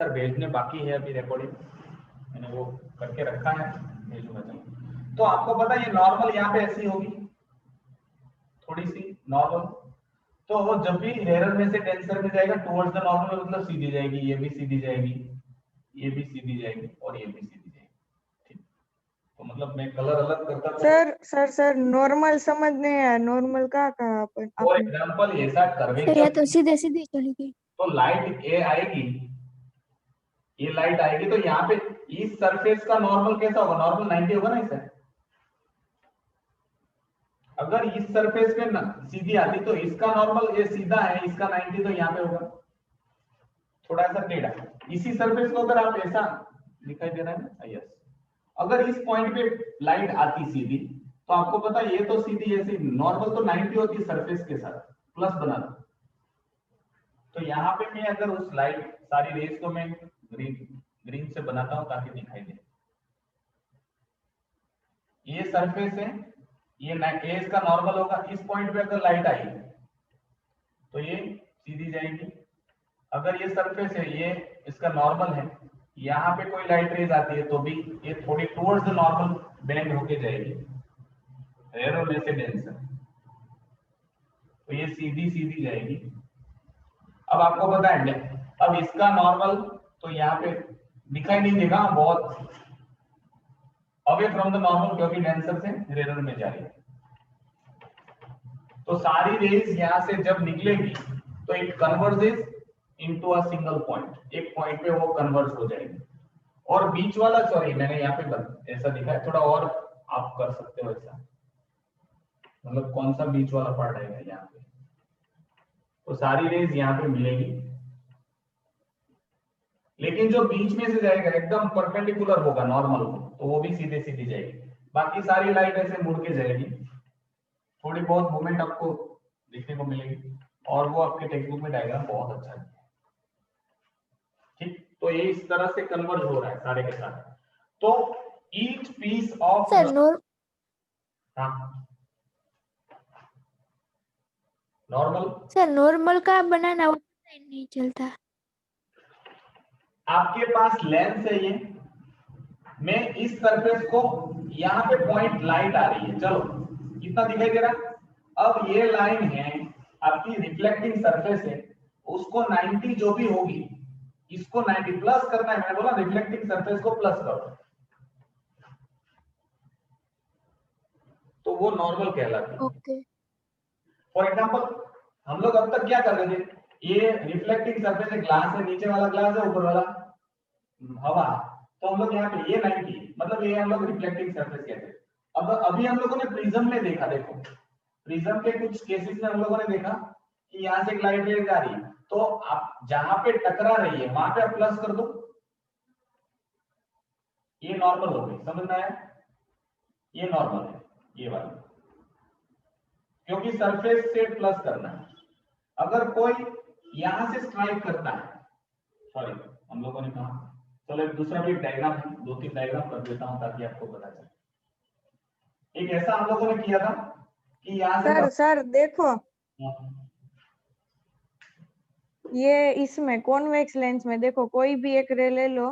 Sir भेजने बाकी है अभी, रिकॉर्डिंग मैंने वो करके रखा है, भेजूंगा। चलो, तो आपको पता है ये नॉर्मल यहाँ पे ऐसी होगी, थोड़ी सी नॉर्मल। तो जब भी एरर में से डेंसर में जाएगा टुवर्ड्स द नॉर्मल, मतलब सीधी जाएगी, ये भी सीधी जाएगी, ये भी सीधी जाएगी और ये भी सीधी जाएगी। ठीक, तो मतलब मैं कलर अलग करता तो सर नॉर्मल समझने हैं, नॉर्मल का कहा अपन फॉर आपने। एग्जांपल ऐसा सर कर्वेचर ये तो सीधे सीधे चली गई। तो लाइट ये आएगी, ये लाइट आएगी, तो यहाँ पे इस सरफेस का नॉर्मल कैसा होगा? नॉर्मल 90 होगा ना इसे। अगर इस सरफेस पे सीधी आती तो इसका नॉर्मल ये सीधा है, इसका 90 तो यहाँ पे होगा थोड़ा सा टेढ़ा। इसी सरफेस को अगर आप ऐसा, दिखाई दे रहा है ना, यस, अगर इस पॉइंट पे लाइट आती सीधी, तो आपको पता है ये तो सीधी ऐसी नॉर्मल तो 90 होती है सरफेस के साथ, प्लस बना दो। तो यहाँ पे मैं अगर उस लाइट सारी रेस को मैं ग्रीन से बनाता हूं ताकि दिखाई दे। ये सरफेस है, ये इसका नॉर्मल होगा, इस पॉइंट पे अगर लाइट आई तो ये सीधी जाएगी। अगर ये सरफेस है, ये इसका नॉर्मल है, यहाँ पे कोई लाइट रेज आती है तो भी ये थोड़ी टुवर्ड्स द नॉर्मल बेंड होके जाएगी, रेयर में से डेंसर, तो ये सीधी सीधी जाएगी। अब आपको पता है, अब इसका नॉर्मल तो यहाँ पे दिखाई नहीं देगा, बहुत अवे फ्रॉम द नॉर्मल, क्योंकि डेंसर से रेयर में जा रही है। तो सारी रेज यहाँ से जब निकलेगी तो it converges into a single point, एक पॉइंट पे वो कन्वर्ज हो जाएगी। और बीच वाला, सॉरी मैंने यहाँ पे ऐसा दिखा है, थोड़ा और आप कर सकते हो ऐसा, मतलब कौन सा बीच वाला पार्ट आएगा यहाँ पे, तो सारी रेज यहाँ पे मिलेगी, लेकिन जो बीच में से जाएगा एकदम परपेंडिकुलर होगा नॉर्मल को, तो वो भी सीधे सीधी जाएगी। बाकी सारी लाइट ऐसे मुड़ के जाएगी, थोड़ी बहुत मूवमेंट आपको देखने को मिलेगी, और वो आपके टेक्स्ट बुक में डायग्राम बहुत अच्छा है। ठीक, तो ये इस तरह से कन्वर्ज हो रहा है सारे के सारे। तो each piece of sir normal, sir normal का बनाना वो पता ही नहीं चलता। आपके पास लेंस है, ये मैं इस सरफेस को, यहाँ पे पॉइंट लाइट आ रही है, चलो कितना दिखाई दे रहा है। अब ये लाइन है आपकी रिफ्लेक्टिंग सरफेस है, उसको 90 जो भी होगी, इसको 90 प्लस करना है, मैंने बोला रिफ्लेक्टिंग सरफेस को प्लस करो, तो वो नॉर्मल कहलाती है। ओके। फॉर एग्जांपल हम लोग अब तक क्या कर रहे थे, ये रिफ्लेक्टिंग सरफेस है, ग्लास है, नीचे वाला ग्लास है, ऊपर वाला हवा, तो हम लोग यहाँ पे ये 90 मतलब ये हम लोग रिफ्लेक्टिंग सरफेस कहते हैं। अब अभी हम लोगों ने प्रिज्म में देखा, देखो प्रिज्म के कुछ केसेस में हम लोगों ने देखा कि यहाँ से लाइट रेज आ रही है, तो आप जहां पे टकरा रही है वहां पे आप प्लस कर दो, ये नॉर्मल हो गई, समझ में आया? ये नॉर्मल है ये वाला, क्योंकि सरफेस से प्लस करना है। अगर कोई यहां से स्ट्राइक करता है, सॉरी हम लोगों ने कहा, चलो एक दूसरा भी डायग्राम है, 2-3 डायग्राम कर देता हूं ताकि आपको पता चले। एक ऐसा हम लोगों ने किया था कि यहाँ से सर देखो, ये इसमें कॉन्वेक्स लेंस में देखो, कोई भी एक रे ले लो,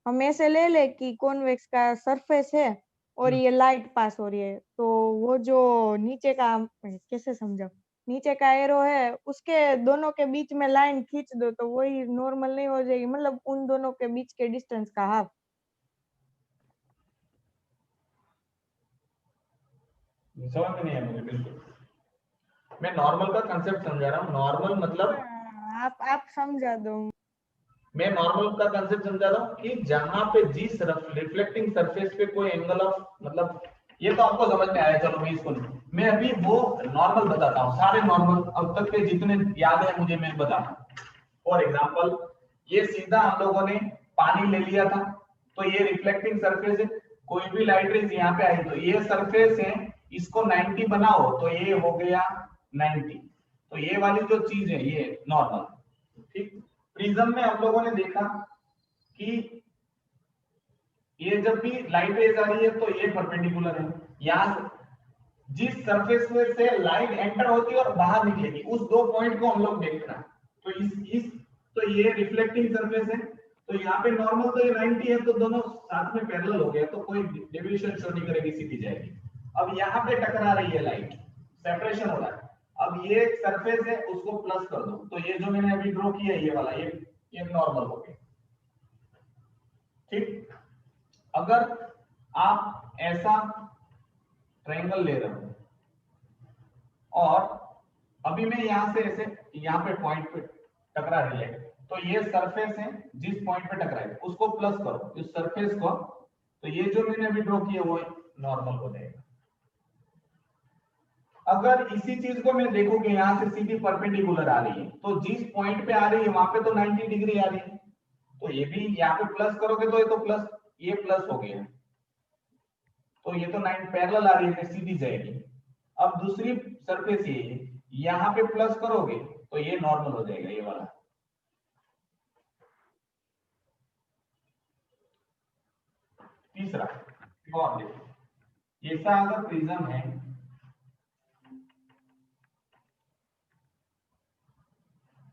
हम ऐसे ले ले कि कॉन्वेक्स का सरफेस है और ये लाइट पास हो रही है, तो वो जो नीचे का, कैसे समझाऊं, नीचे का एरो है उसके दोनों के बीच में लाइन खींच दो तो वही नॉर्मल नहीं हो जाएगी, मतलब उन दोनों के बीच के डिस्टेंस का हाफ। समझ में नहीं है मुझे बिल्कुल, मैं नॉर्मल का कंसेप्ट समझा रहा हूँ। नॉर्मल मतलब आप समझा दो। मैं नॉर्मल का कंसेप्ट समझा रहा हूँ कि जहां पे जिस रिफ्लेक्टिंग सरफेस पे कोई एंगल ऑफ, मतलब ये तो आपको समझ में आया, चलो मैं इसको नहीं, मैं अभी वो नॉर्मल बताता हूँ, सारे नॉर्मल अब तक के जितने याद है मुझे मैं बताता हूँ। फॉर एग्जाम्पल ये सीधा हम लोगों ने पानी ले लिया था, तो ये रिफ्लेक्टिंग सरफेस है, कोई भी लाइट रेज यहाँ पे आई तो ये सरफेस है, इसको 90 बनाओ तो ये हो गया 90, तो ये वाली जो चीज है ये नॉर्मल। ठीक, प्रिज्म में हम लोगों ने देखा कि ये जब भी लाइट रेज आ रही है तो ये परपेंडिकुलर है, यहां जिस सरफेस में से लाइट एंटर होती है और बाहर निकलेगी उस दो पॉइंट को हम लोग देखना, तो इस तो ये रिफ्लेक्टिंग सरफेस है, तो यहाँ पे नॉर्मल तो ये 90 है, तो दोनों साथ में पैरेलल हो गए, तो कोई डेविएशन शो नहीं करेगी, सीधी जाएगी। अब यहाँ पे टकरा रही है लाइट, सेपरेशन हो रहा है। अब ये एक सरफेस है, उसको प्लस कर दो, तो ये जो मैंने अभी ड्रॉ किया ये वाला, ये नॉर्मल हो गया। ठीक, अगर आप ऐसा ट्रायंगल ले रहे हो और अभी मैं यहां से ऐसे यहाँ पे पॉइंट पे टकरा रही है, तो ये सरफेस है, जिस पॉइंट पे टकराई उसको प्लस करो इस सरफेस को, तो ये जो मैंने अभी ड्रॉ किया वो नॉर्मल हो जाएगा। अगर इसी चीज को मैं देखूं कि यहां से सीधी परपेंडिकुलर आ रही है, तो जिस पॉइंट पे आ रही है वहां पे तो 90 डिग्री आ रही है, तो ये भी यहाँ पे प्लस करोगे तो ये तो प्लस, ये प्लस हो गया, तो ये तो 9 पैरेलल आ रही है, सीधी जाएगी। अब दूसरी सरफेस ये है, यहाँ पे प्लस करोगे तो ये नॉर्मल हो जाएगा, ये वाला। तीसरा और देखो, ऐसा अगर प्रिज्म है,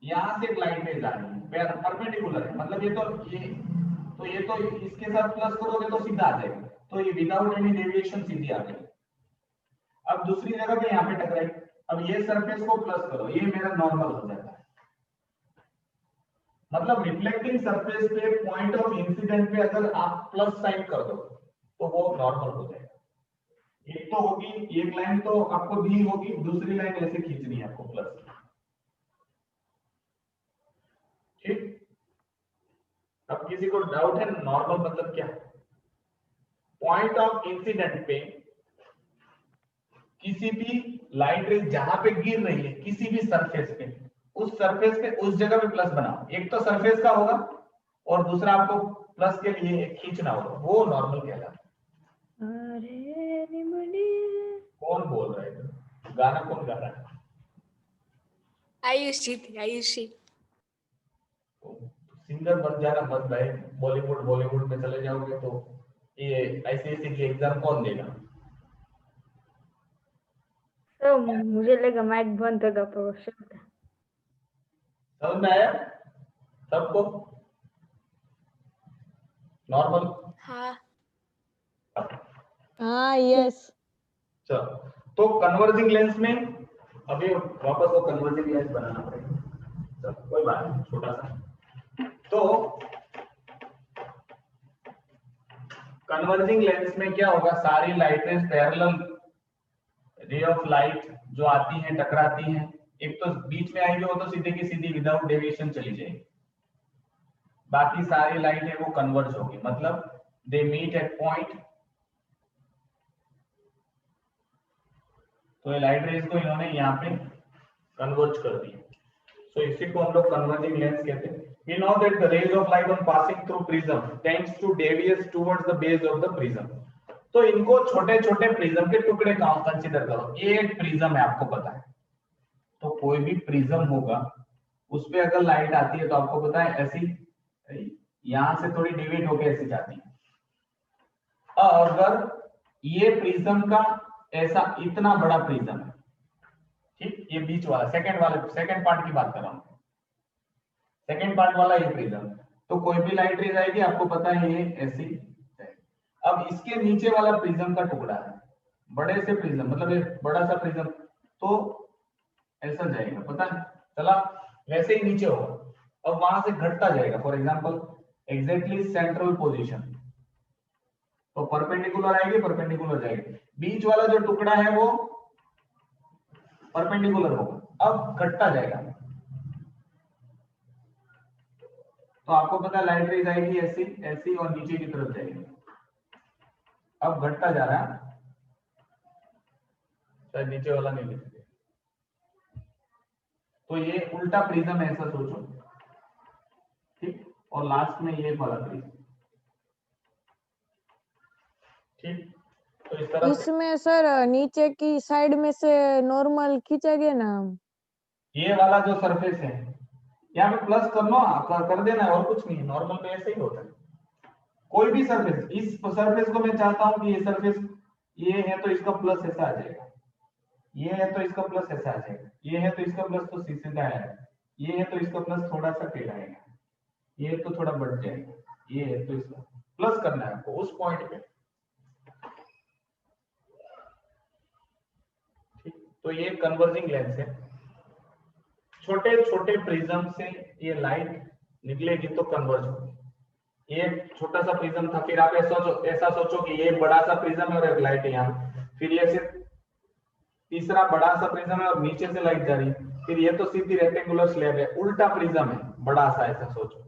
यहां से एक लाइट रेज आ रही है, परपेंडिकुलर है, मतलब ये तो इसके साथ प्लस करोगे तो सीधा आ जाएगा, तो ये विदाउट एनी डेविएशन सीधी आ जाएगी। अब दूसरी जगह पे यहाँ पे टकराई, अब ये सरफेस को प्लस करो, ये मेरा नॉर्मल हो जाता है। मतलब रिफ्लेक्टिंग सरफेस पे पॉइंट ऑफ इंसिडेंट पे अगर आप प्लस साइन कर दो तो वो नॉर्मल हो जाएगा। एक तो होगी, एक लाइन तो आपको दी होगी, दूसरी लाइन ऐसे खींचनी है आपको प्लस। ठीक, अब किसी को डाउट है नॉर्मल मतलब क्या? पॉइंट ऑफ इंसिडेंट पे किसी भी लाइट रेज जहां पे गिर रही है किसी भी सरफेस पे, उस सरफेस पे उस जगह पे प्लस बनाओ। एक तो सरफेस का होगा और दूसरा आपको प्लस के लिए खींचना होगा, वो नॉर्मल कहलाता है। कौन बोल रहा है? गाना कौन गा रहा है? आयुषी। सिंगर बन जाना मत भाई, बॉलीवुड में चले जाओगे तो ये आईसीएसई की एग्जाम कौन देगा? तो मुझे लगा माइक बंद होगा पर समझ में आया सबको? नॉर्मल? हाँ हाँ यस। चलो, तो कन्वर्जिंग लेंस में अभी वापस वो कन्वर्जिंग लेंस बनाना पड़ेगा। चलो कोई बात नहीं, छोटा सा। तो कन्वर्जिंग लेंस में क्या होगा, सारी लाइटें पैरेलल रे ऑफ लाइट जो आती हैं टकराती हैं, एक तो बीच में आएगी वो तो सीधे की सीधी विदाउट डेविएशन चली जाएगी, बाकी सारी लाइट है वो कन्वर्ज होगी, मतलब दे मीट एट पॉइंट। तो ये लाइट रेज को इन्होंने यहाँ पे कन्वर्ज कर दिया, सो इसी को हम लोग कन्वर्जिंग लेंस कहते हैं। We know that the rays of light on passing through prism tends to deviate towards the base of the prism. तो इनको छोटे छोटे प्रिज्म के टुकड़े कंसीडर करो। ये एक प्रिज्म है, आपको पता है, तो कोई भी प्रिज्म होगा उस पे अगर लाइट आती है तो आपको पता है ऐसी यहां से थोड़ी डिवाइड होके ऐसी जाती है। अगर ये प्रिज्म का ऐसा इतना बड़ा प्रिज्म है, ठीक, ये बीच वाला सेकंड पार्ट की बात कर रहा हूं, सेकंड पार्ट वाला ये प्रिज्म, तो कोई भी लाइट रेज आएगी आपको पता है ये ऐसी है। अब इसके नीचे वाला प्रिज्म का टुकड़ा है, बड़े से प्रिज्म, मतलब ये बड़ा सा प्रिज्म, तो ऐसा जाएगा, पता है चला, वैसे ही नीचे होगा, अब वहां से घटता जाएगा। For example exactly central position, तो परपेंडिकुलर आएगी, परपेंडिकुलर जाएगी, बीच वाला जो टुकड़ा है वो परपेंडिकुलर होगा, अब घटता जाएगा। तो आपको पता है लाइट रेज आएगी ऐसी ऐसी और नीचे की तरफ जाएगी, अब घटता जा रहा है, शायद नीचे वाला नहीं लिख, तो ये उल्टा प्रिज्म है ऐसा सोचो, ठीक, और लास्ट में ये वाला प्रिज्म, ठीक। तो इस तरह इसमें सर नीचे की साइड में से नॉर्मल खींचेंगे ना हम? ये वाला जो सरफेस है यहाँ पे प्लस कर देना है, और कुछ नहीं, नॉर्मल में ऐसे ही होता है। कोई भी सरफेस, इस सरफेस को मैं चाहता हूं कि ये सरफेस ये है तो इसका प्लस ऐसा आ जाएगा, ये है तो इसका प्लस ऐसा आ जाएगा, ये है तो इसका प्लस तो सीधा आएगा, ये है तो इसका प्लस थोड़ा सा टेढ़ा आएगा, ये तो थोड़ा बढ़ जाएगा, ये है तो इसको प्लस करना है आपको उस पॉइंट पे। ठीक, तो ये कन्वर्जिंग लेंस है। छोटे छोटे प्रिज्म से ये लाइट निकलेगी तो कन्वर्ज होगी। ये छोटा सा प्रिज्म था, फिर आप ऐसा सोचो कि ये बड़ा सा प्रिज्म है और एक लाइट है यहाँ, फिर ये सिर्फ तीसरा बड़ा सा प्रिज्म है और नीचे से लाइट जा रही है, फिर ये तो सीधी रेक्टेंगुलर स्लैब है, उल्टा प्रिज्म है बड़ा सा, ऐसा सोचो,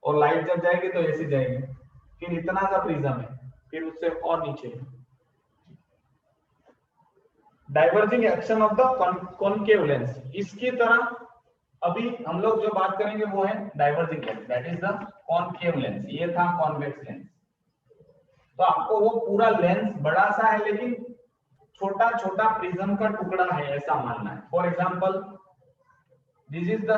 और लाइट जब जाएगी तो ऐसी जाएगी, फिर इतना सा प्रिज्म है, फिर उससे और नीचे। Diverging action of the concave lens, इसकी तरह अभी हम लोग जो बात करेंगे वो है diverging lens, that is the concave lens. ये था कॉन्वेक्स लेंस। तो आपको वो पूरा लेंस बड़ा सा है लेकिन छोटा छोटा प्रिज्म का टुकड़ा है ऐसा मानना है। For example this is the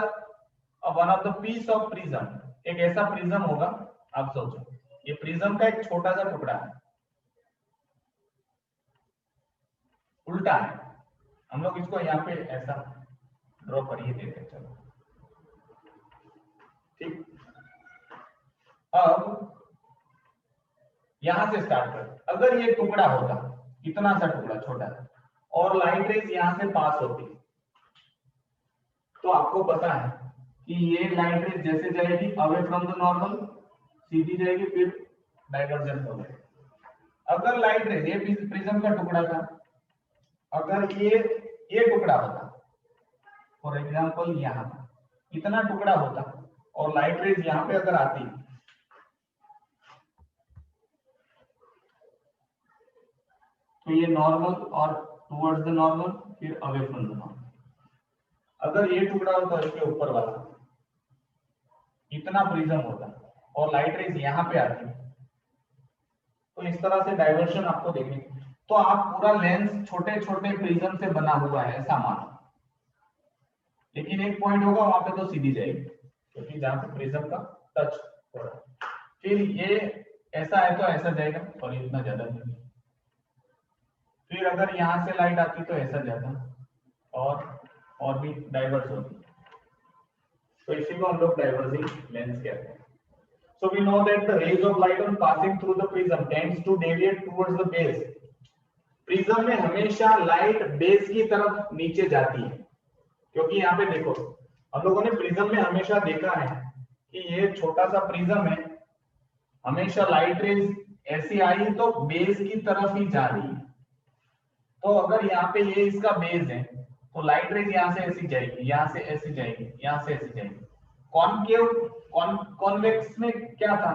one of the piece of prism. एक ऐसा प्रिज्म होगा, आप सोचो ये प्रिज्म का एक छोटा सा टुकड़ा है, उल्टा है। हम लोग इसको यहाँ पे ऐसा ड्रॉ करिए देते हैं, चलो ठीक। अब यहां से स्टार्ट कर, अगर ये टुकड़ा होता, इतना सा टुकड़ा छोटा, और लाइट रेज यहां से पास होती, तो आपको पता है कि ये लाइट रेज जैसे जाएगी अवे फ्रॉम द नॉर्मल, सीधी जाएगी, फिर डाइवर्जेंस हो जाएगी। अगर लाइट रेज, ये प्रिज्म का टुकड़ा था, अगर ये टुकड़ा होता, फॉर एग्जांपल यहाँ इतना टुकड़ा होता और लाइट रेज यहाँ पे अगर आती, तो ये नॉर्मल और टुवर्ड्स द नॉर्मल, फिर अवे फ्रॉम द नॉर्मल। अगर ये टुकड़ा होता इसके ऊपर वाला, इतना प्रिज्म होता और लाइट रेज यहाँ पे आती, तो इस तरह से डाइवर्शन आपको देखने। तो आप पूरा लेंस छोटे छोटे प्रिज्म से बना हुआ है ऐसा मानो, लेकिन एक पॉइंट होगा वहां पे तो सीधी जाएगी, क्योंकि जहां पे प्रिज्म का टच हो रहा है। फिर ये ऐसा है तो ऐसा जाएगा, और इतना ज्यादा नहीं। फिर अगर यहाँ से लाइट आती तो ऐसा जाता, और भी डाइवर्स होती, तो इसी को हम लोग डाइवर्जिंग लेंस कहते हैं। So we know that the rays of light on passing through the prism tends to deviate towards the base. Prism में हमेशा लाइट बेस की तरफ नीचे जाती है, क्योंकि यहाँ पे देखो हम लोगों ने प्रिज्म में हमेशा देखा है कि ये छोटा सा प्रिज्म है, हमेशा लाइट रेज ऐसी आई तो बेस की तरफ ही जा रही है। तो अगर यहाँ पे ये इसका बेस है तो लाइट रेज यहाँ से ऐसी जाएगी, यहाँ से ऐसी जाएगी, यहाँ से ऐसी जाएगी। कॉन्वेक्स में क्या था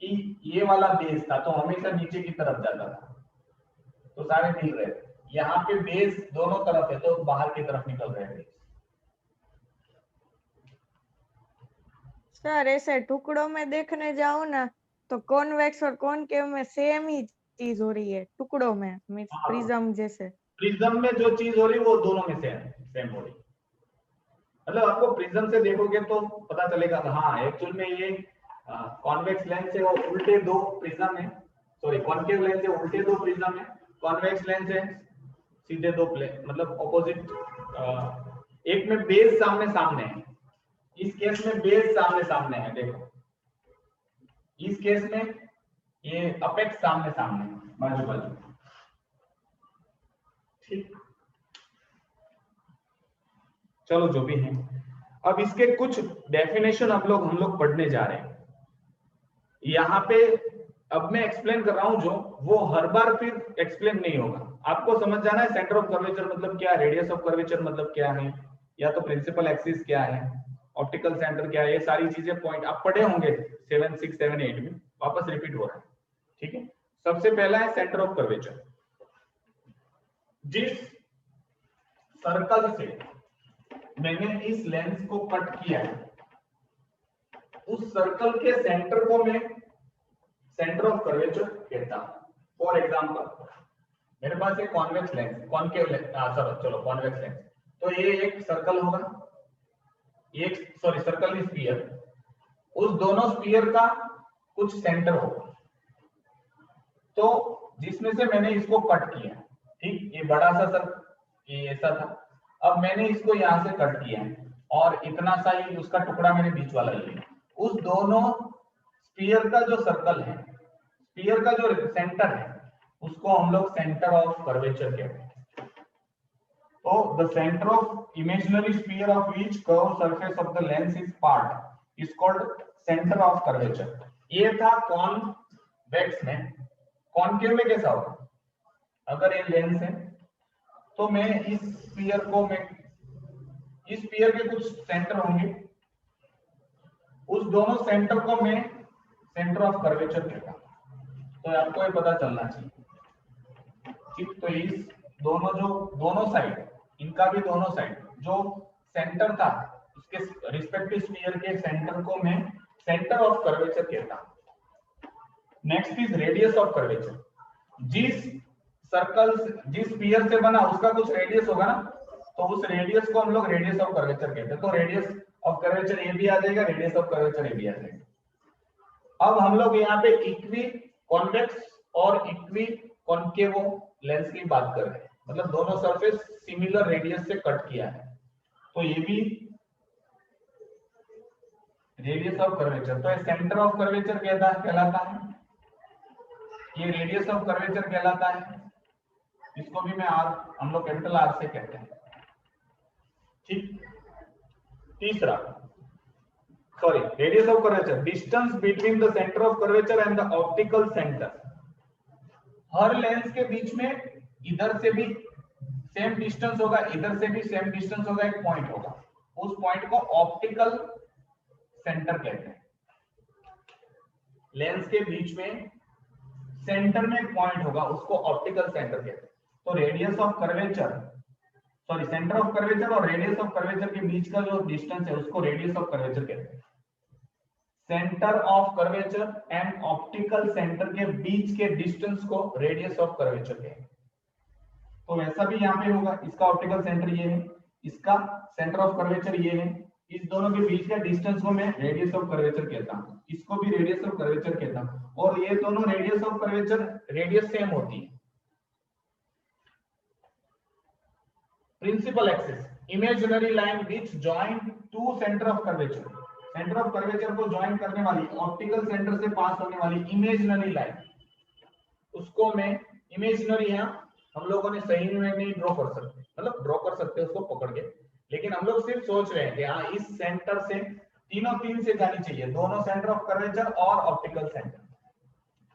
कि ये वाला बेस था तो हमेशा नीचे की तरफ जाता था, तो सारे मिल रहे थे। यहाँ पे बेस दोनों तरफ है तो बाहर की तरफ निकल रहे हैं। सर ऐसे टुकड़ों में देखने जाओ ना तो कॉन्वेक्स और कॉनकेव में सेम ही चीज हो रही है टुकड़ों में, मींस प्रिज्म जैसे। प्रिज्म में जो चीज हो रही है वो दोनों में सेम हो रही है। मतलब आपको प्रिज्म से देखोगे तो पता चलेगा हाँ एक्चुअल में ये कॉन्वेक्स लेंस है, वो उल्टे दो प्रिज्म है, सॉरी कॉनकेव लेंस है उल्टे दो प्रिज्म है, कॉन्वेक्स लेंस है सीधे दो मतलब ऑपोजिट। एक में बेस सामने सामने है, इस केस में बेस सामने सामने है, देखो इस केस में ये अपेक्स सामने सामने बाजू बाजू, ठीक। चलो जो भी है, अब इसके कुछ डेफिनेशन हम लोग पढ़ने जा रहे हैं। यहाँ पे अब मैं एक्सप्लेन कर रहा हूं जो, वो हर बार फिर एक्सप्लेन नहीं होगा, आपको समझ जाना है सेंटर ऑफ कर्वेचर मतलब क्या, रेडियस ऑफ कर्वेचर मतलब क्या है, या तो प्रिंसिपल एक्सिस क्या है, ऑप्टिकल सेंटर क्या है, ये सारी चीजें पॉइंट आप पढ़े होंगे 7, 6, 7, 8 में, वापस रिपीट हो रहा है, ठीक है। सबसे पहला है सेंटर ऑफ कर्वेचर। जिस सर्कल से मैंने इस लेंस को कट किया है उस सर्कल के सेंटर को मैं सेंटर ऑफ कर्वेचर कहता हूं। फॉर एग्जांपल मेरे पास एक कॉन्वेक्स लेंस, कॉनकेव लेंस, चलो कॉन्वेक्स लेंस, तो ये एक सर्कल होगा, एक सॉरी सर्कल इज स्फीयर, उस दोनों स्फीयर का कुछ सेंटर होगा, तो जिसमें से मैंने इसको कट किया, ठीक, ये बड़ा सा सर्कल ये ऐसा था, अब मैंने इसको यहां से कट किया है और इतना सा ही उसका टुकड़ा मैंने बीच वाला लिया, उस दोनों स्फीयर का जो सर्कल है, स्फीयर का जो सेंटर है, उसको हम लोग सेंटर ऑफ कर्वेचर कहते हैं। तो the centre of imaginary sphere of each curve surface of the lens is part is called centre of curvature. ये था कॉन्वेक्स में। कॉनकेव में कैसा होगा? अगर ये लेंस है तो मैं इस स्फीयर को, मैं इस स्फीयर के कुछ सेंटर होंगे, उस दोनों सेंटर को मैं सेंटर ऑफ कर्वेचर कहता हूं। तो आपको ये पता चलना चाहिए। ठीक, तो इस दोनों साइड, इनका भी दोनों साइड जो सेंटर था, उसके रिस्पेक्टिव स्फीयर के सेंटर को मैं सेंटर ऑफ कर्वेचर कहता हूं। Next is radius of curvature. जिस सर्कल, जिस स्फीयर से बना उसका कुछ रेडियस होगा ना, तो उस रेडियस को हम लोग रेडियस ऑफ कर्वेचर कहते हैं। तो रेडियस ऑफ कर्वेचर ये भी आ जाएगा, रेडियस ऑफ कर्वेचर ये भी आ जाएगा। अब हम लोग यहाँ पे इक्वी कॉन्वेक्स और इक्वी कॉनकेवो लेंस की बात कर रहे हैं, मतलब दोनों सरफेस सिमिलर रेडियस से कट किया है, तो ये भी रेडियस ऑफ कर्वेचर। तो ये सेंटर ऑफ कर्वेचर कहलाता है, ये रेडियस ऑफ कर्वेचर कहलाता है। इसको भी मैं आर, हम लोग कैपिटल आर से कहते हैं। ठीक, तीसरा, sorry, radius of curvature, distance between the centre of curvature and the optical centre. Her lens के बीच में इधर से भी सेम डिस्टेंस होगा, इधर से भी सेम डिस्टेंस होगा, एक पॉइंट होगा, उस पॉइंट को ऑप्टिकल सेंटर कहते हैं। लेंस के बीच में सेंटर में एक पॉइंट होगा, उसको ऑप्टिकल सेंटर कहते हैं। तो radius of curvature, sorry, centre of curvature और रेडियस ऑफ कर्वेचर के बीच का जो डिस्टेंस है उसको रेडियस ऑफ कर्वेचर कहते हैं। Centre of curvature and optical centre के बीच के डिस्टेंस को रेडियस ऑफ कर्वेचर कहते हैं। तो वैसा भी यहाँ पे होगा, इसका ऑप्टिकल सेंटर ये है, इसका सेंटर ऑफ कर्वेचर ये है, इस दोनों के बीच का डिस्टेंस को मैं रेडियस ऑफ कर्वेचर कहता हूँ, इसको भी रेडियस ऑफ कर्वेचर कहता हूँ। और ये दोनों radius of curvature radius same होती है। Principal axis, imaginary line which join two centre of curvature, centre of curvature को ज्वाइन करने वाली, ऑप्टिकल सेंटर से पास होने वाली इमेजिनरी लाइन, उसको मैं इमेजिनरी, यहाँ हम लोगों ने सही में नहीं ड्रॉ कर सकते, मतलब ड्रॉ कर सकते हैं उसको पकड़ के, लेकिन हम लोग सिर्फ सोच रहे हैं कि हाँ इस सेंटर से तीन से जानी चाहिए, दोनों सेंटर ऑफ कर्वेचर और ऑप्टिकल सेंटर।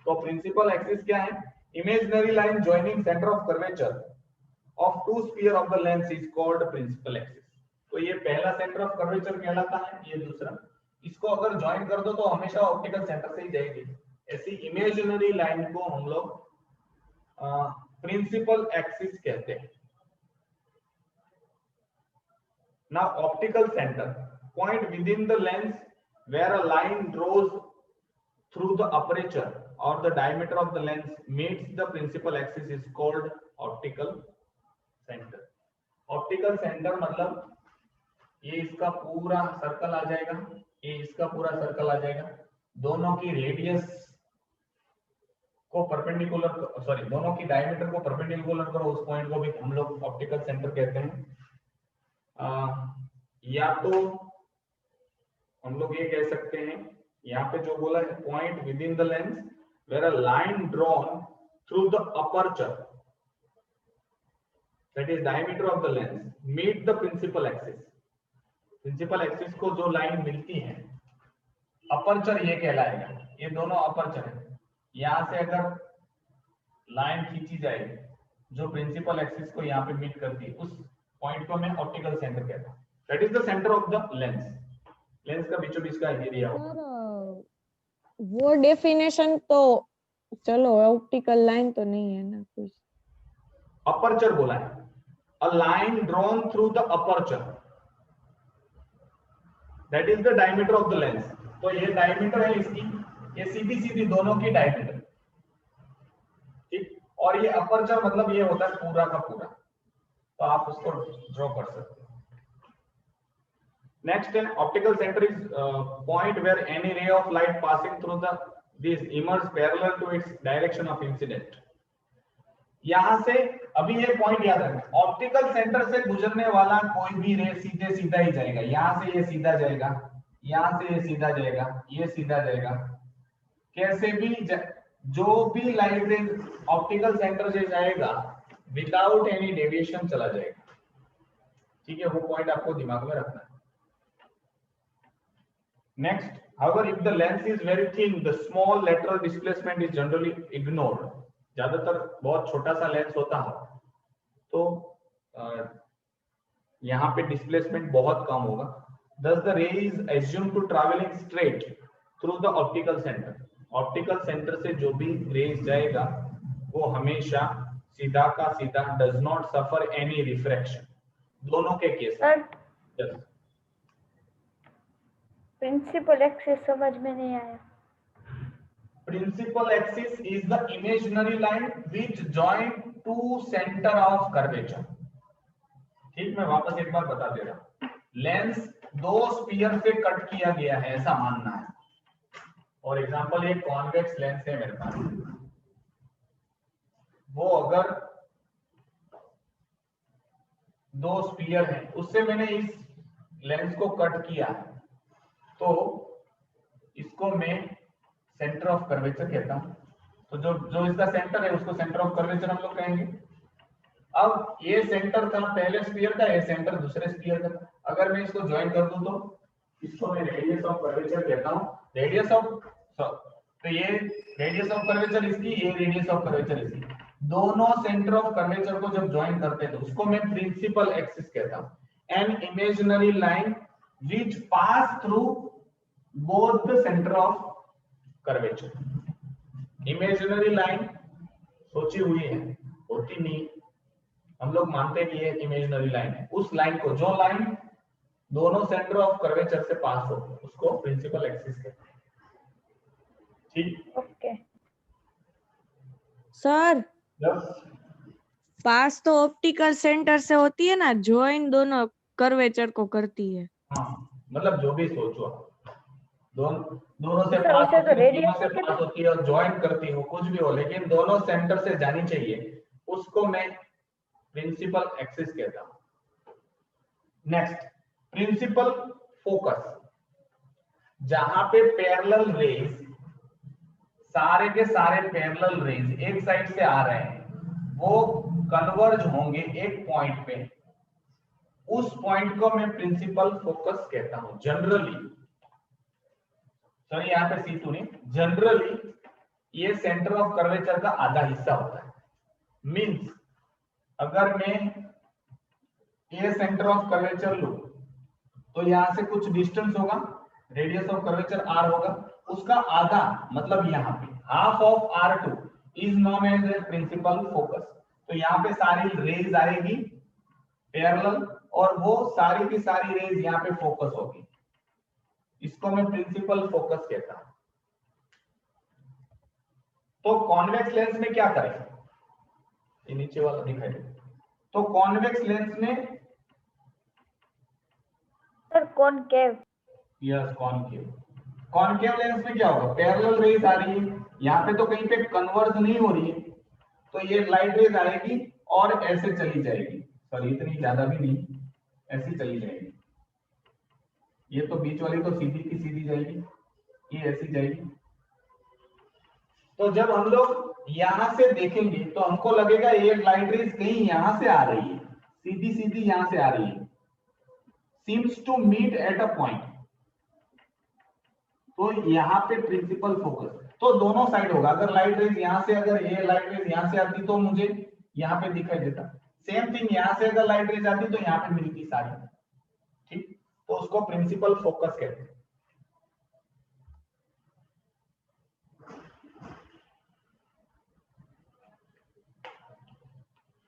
तो प्रिंसिपल एक्सिस क्या है? Imaginary line joining centre of curvature of two sphere of the lens is called principal axis. तो ये पहला सेंटर ऑफ कर्वेचर कहलाता है, ये दूसरा। इसको अगर ज्वाइन कर दो तो हमेशा ऑप्टिकल सेंटर से ही जाएगी। ऐसी इमेजिनरी लाइन को हम लोग प्रिंसिपल एक्सिस कहते हैं। Now optical center, point within the lens where a line draws through the aperture or the diameter of the lens meets the principal axis is called optical center. Optical center मतलब ये इसका पूरा circle आ जाएगा, ये इसका पूरा circle आ जाएगा, दोनों की रेडियस को परपेंडिकुलर, सॉरी, दोनों की डायमीटर को परपेंडिकुलर करो, उस पॉइंट को भी हम लोग ऑप्टिकल सेंटर कहते हैं। या तो हम लोग ये कह सकते हैं, यहाँ पे जो बोला है, point within the lens where a line drawn through the aperture that is diameter of the lens meet the principal axis. Principal axis को जो लाइन मिलती है, अपर्चर ये कहलाएगा, ये दोनों अपर्चर है। यहां से अगर लाइन खींची जाए जो प्रिंसिपल एक्सिस को यहाँ पे मीट करती है, उस पॉइंट को मैं ऑप्टिकल सेंटर कहता हूं। That is the centre of the lens. Lens का बीचों बीच का एरिया होगा। वो डेफिनेशन तो चलो, ऑप्टिकल लाइन तो नहीं है ना कुछ। अपर्चर बोला है, अ line drawn through the aperture that is the diameter of the lens. तो ये डायमीटर है इसकी, ये सीधी सीधी दोनों की डायमीटर, ठीक। और ये अपर्चर मतलब ये होता है पूरा का पूरा, तो आप उसको ड्रॉ कर सकते हैं। नेक्स्ट है optical centre is point where any ray of light passing through the this emerge parallel to its direction of incident. यहां से अभी ये पॉइंट याद रखना, ऑप्टिकल सेंटर से गुजरने वाला कोई भी रे सीधे सीधा ही जाएगा। यहां से ये सीधा जाएगा, यहां से ये सीधा जाएगा, ये सीधा जाएगा, कैसे भी जो भी लाइट रेज ऑप्टिकल सेंटर से जाएगा विदाउट एनी डेविएशन चला जाएगा। ठीक है, वो पॉइंट आपको दिमाग में रखना है। Next, however, if the lens is very thin, the small lateral displacement is generally ignored. ज्यादातर बहुत छोटा सा लेंस होता है तो यहाँ पे डिस्प्लेसमेंट बहुत कम होगा। Thus the ray is assumed to traveling straight through the optical center. Optical centre से जो भी रेज जाएगा वो हमेशा सीधा का सीधा, does not suffer any refraction. दोनों के case sir yes. Principal axis समझ में नहीं आया। Principal axis is the imaginary line which join two center of curvature. ठीक, मैं वापस एक बार बता दे रहा हूं। लेंस दो स्फीयर से कट किया गया है ऐसा मानना है। और एग्जांपल एक कॉन्वेक्स लेंस है मेरे पास, वो अगर दो स्फीयर है उससे मैंने इस लेंस को कट किया तो इसको मैं सेंटर ऑफ कर्वेचर कहता हूं। तो जो इसका सेंटर है उसको सेंटर ऑफ कर्वेचर हम लोग कहेंगे। अब ये सेंटर था पहले स्फीयर का, ये सेंटर दूसरे स्फीयर का। अगर मैं इसको ज्वाइन कर दूं तो इसको मैं रेडियस ऑफ कर्वेचर कहता हूं। रेडियस ऑफ तो ये रेडियस ऑफ कर्वेचर इसकी, ये रेडियस ऑफ कर्वेचर इसकी, दोनों सेंटर ऑफ कर्वेचर को जब ज्वाइन करते हैं तो उसको मैं प्रिंसिपल एक्सिस कहता हूं। An imaginary line which pass through both the center of curvature. Imaginary line सोची हुई है, होती नहीं, हम लोग मानते हैं कि ये इमेजिनरी लाइन है। उस लाइन को, जो लाइन दोनों सेंटर ऑफ कर्वेचर से पास हो उसको प्रिंसिपल एक्सिस कहते हैं। ठीक, ओके सर पास तो ऑप्टिकल सेंटर से होती है ना, ज्वाइन दोनों कर्वेचर को करती है। हाँ, मतलब जो भी सोचो दोनों से सर, पास उसे तो होती है, रेडियस दोनों से पास होती है और ज्वाइन करती हो, कुछ भी हो, लेकिन दोनों सेंटर से जानी चाहिए, उसको मैं प्रिंसिपल एक्सिस कहता हूं। नेक्स्ट, प्रिंसिपल फोकस, जहां पे पैरेलल रेज, सारे के सारे पैरेलल रेज एक साइड से आ रहे हैं, वो कन्वर्ज होंगे एक पॉइंट पे, उस पॉइंट को मैं प्रिंसिपल फोकस कहता हूं। जनरली, सॉरी यहाँ पे C2 नहीं, जनरली ये सेंटर ऑफ कर्वेचर का आधा हिस्सा होता है। मींस अगर मैं ये सेंटर ऑफ कर्वेचर लूं तो यहां से कुछ डिस्टेंस होगा, रेडियस ऑफ कर्वेचर R होगा, उसका आधा मतलब यहाँ पे half of R2 is known as a principal focus. तो यहाँ पे सारी रेज आएगी पैरेलल और वो सारी की सारी रेज यहाँ पे फोकस होगी, इसको मैं प्रिंसिपल फोकस कहता हूं। तो कॉन्वेक्स लेंस में क्या करें, ये नीचे वाला दिखाई दे। तो कॉन्वेक्स लेंस में sir concave, yes concave, concave lens में क्या होगा, पैरेलल रेज आ रही है, यहाँ पे तो कहीं पे कन्वर्ज नहीं हो रही है, तो ये लाइट रेज आएगी और ऐसे चली जाएगी, सॉरी इतनी ज्यादा भी नहीं, ऐसी चली जाएगी। ये तो बीच वाली तो सीधी की सीधी जाएगी, ये ऐसी जाएगी। तो जब हम लोग यहां से देखेंगे तो हमको लगेगा ये लाइट रेज कहीं यहां से आ रही है, सीधी सीधी यहां से आ रही है, seems to meet at a point. तो यहाँ पे प्रिंसिपल फोकस, तो दोनों साइड होगा। अगर लाइट रेज यहाँ से, अगर ये लाइट रेज यहाँ से आती तो मुझे यहाँ पे दिखाई देता, सेम थिंग यहाँ से अगर लाइट रेज आती तो यहाँ पे मिलती सारी, ठीक, तो उसको प्रिंसिपल फोकस कहते हैं।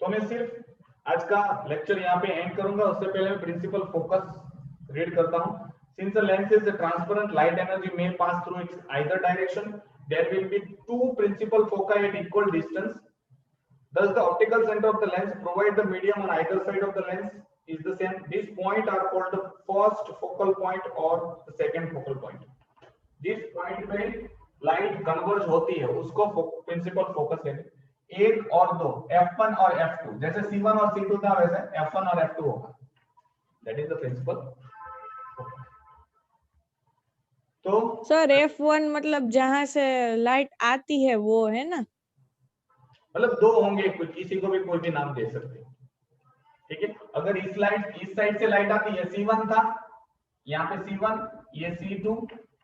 तो मैं सिर्फ आज का लेक्चर यहाँ पे एंड करूंगा, उससे पहले मैं प्रिंसिपल फोकस रीड करता हूँ। Since the lens is transparent, light energy may pass through its either direction. There will be two principal foci at equal distance. Thus, the optical center of the lens provide the medium on either side of the lens is the same. These points are called the first focal point or the second focal point. This point पे light converge होती है, उसको principal focus कहते हैं। एक और दो, F1 और F2, जैसे C1 और C2 था वैसे F1 और F2 होगा। That is the principal. तो सर F1 मतलब जहां से लाइट आती है वो है ना? मतलब दो होंगे, किसी को भी कोई भी नाम दे सकते हैं, ठीक है। अगर इस साइड से लाइट आती है, C1 था, यहाँ पे C1, ये C2,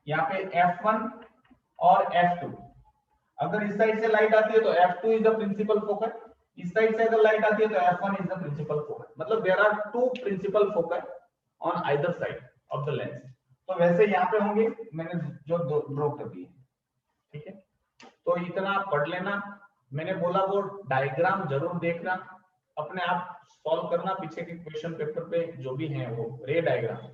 यहाँ पे F1 और F2। अगर इस साइड से लाइट आती है तो F2 is the principal focus, इस साइड से अगर लाइट आती है तो F1 is the principal focus. मतलब there are two principal focus on either side of the lens. तो वैसे यहाँ पे होंगे, मैंने जो ड्रॉ कर दिए, ठीक है। तो इतना आप पढ़ लेना। मैंने बोला वो डायग्राम जरूर देखना, अपने आप सॉल्व करना, पीछे के क्वेश्चन पेपर पे जो भी है वो रे डायग्राम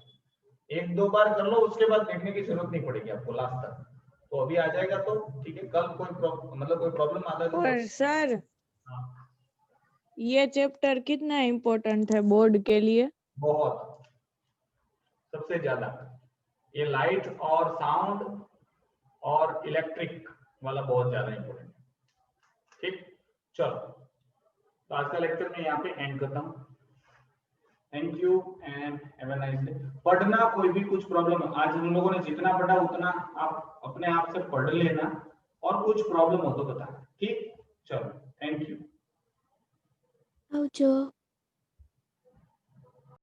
एक दो बार कर लो, उसके बाद देखने की जरूरत नहीं पड़ेगी आपको लास्ट तक। तो अभी आ जाएगा तो ठीक है, कल कोई मतलब कोई प्रॉब्लम आता है तो और सर हाँ, ये चैप्टर कितना इम्पोर्टेंट है बोर्ड के लिए? बहुत, सबसे ज्यादा ये लाइट और साउंड और इलेक्ट्रिक वाला बहुत ज्यादा इम्पोर्टेंट है, ठीक। चलो, तो आज का लेक्चर मैं यहाँ पे एंड करता हूँ। Thank you and have a nice day. पढ़ना, कोई भी कुछ प्रॉब्लम, आज हम लोगों ने जितना पढ़ा उतना आप अपने आप से पढ़ लेना, और कुछ प्रॉब्लम हो तो बताना, ठीक। चलो, थैंक यू। આવજો.